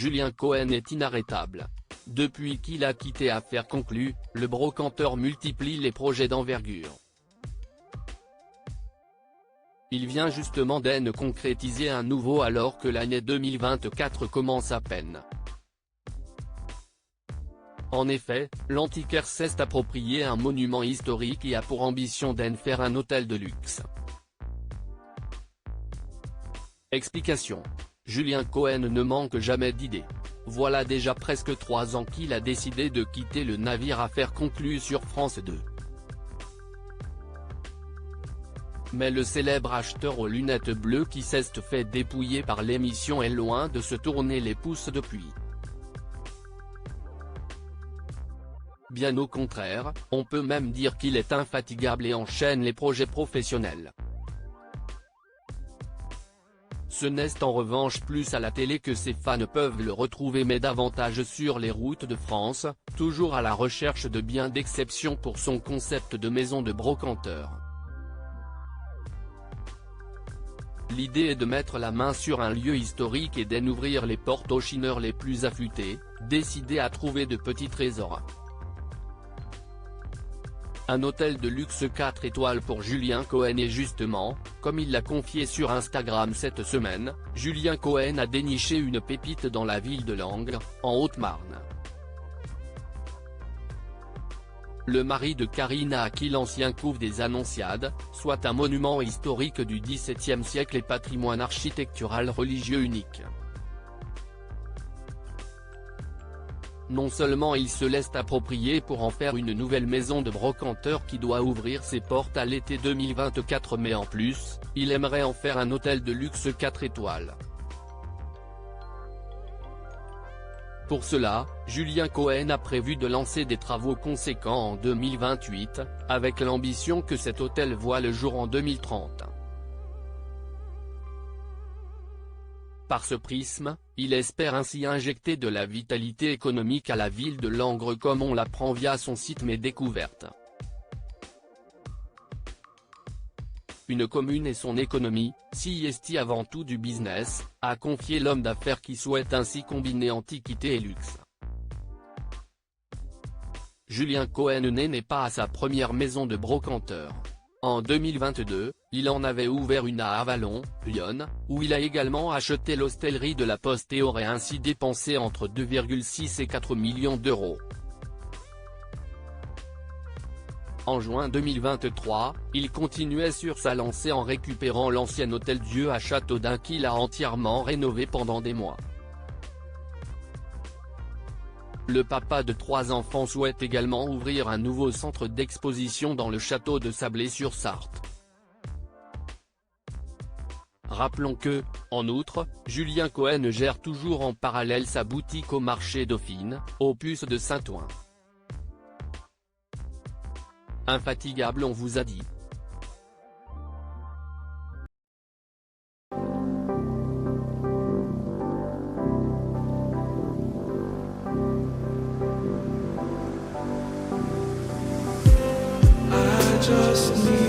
Julien Cohen est inarrêtable. Depuis qu'il a quitté Affaires conclues, le brocanteur multiplie les projets d'envergure. Il vient justement d'en concrétiser un nouveau alors que l'année 2024 commence à peine. En effet, l'antiquaire s'est approprié un monument historique et a pour ambition d'en faire un hôtel de luxe. Explication. Julien Cohen ne manque jamais d'idées. Voilà déjà presque 3 ans qu'il a décidé de quitter le navire Affaires conclues sur France 2. Mais le célèbre acheteur aux lunettes bleues qui s'est fait dépouiller par l'émission est loin de se tourner les pouces depuis. Bien au contraire, on peut même dire qu'il est infatigable et enchaîne les projets professionnels. Ce n'est en revanche plus à la télé que ses fans peuvent le retrouver mais davantage sur les routes de France, toujours à la recherche de biens d'exception pour son concept de maison de brocanteur. L'idée est de mettre la main sur un lieu historique et d'en ouvrir les portes aux chineurs les plus affûtés, décidés à trouver de petits trésors. Un hôtel de luxe 4 étoiles pour Julien Cohen et justement, comme il l'a confié sur Instagram cette semaine, Julien Cohen a déniché une pépite dans la ville de Langres, en Haute-Marne. Le mari de Karine a acquis l'ancien couvent des Annonciades, soit un monument historique du XVIIe siècle et patrimoine architectural religieux unique. Non seulement il se laisse approprier pour en faire une nouvelle maison de brocanteur qui doit ouvrir ses portes à l'été 2024 mais en plus, il aimerait en faire un hôtel de luxe 4 étoiles. Pour cela, Julien Cohen a prévu de lancer des travaux conséquents en 2028, avec l'ambition que cet hôtel voit le jour en 2030. Par ce prisme, il espère ainsi injecter de la vitalité économique à la ville de Langres comme on l'apprend via son site Mes Découvertes. Une commune et son économie, si est avant tout du business, a confié l'homme d'affaires qui souhaite ainsi combiner antiquité et luxe. Julien Cohen n'est pas à sa première maison de brocanteur. En 2022, il en avait ouvert une à Avallon, Lyon, où il a également acheté l'hostellerie de la Poste et aurait ainsi dépensé entre 2,6 et 4 millions d'euros. En juin 2023, il continuait sur sa lancée en récupérant l'ancien hôtel-Dieu à Châteaudun qu'il a entièrement rénové pendant des mois. Le papa de 3 enfants souhaite également ouvrir un nouveau centre d'exposition dans le château de Sablé-sur-Sarthe. Rappelons que, en outre, Julien Cohen gère toujours en parallèle sa boutique au marché Dauphine, au Puce de Saint-Ouen. Infatigable on vous a dit. Just need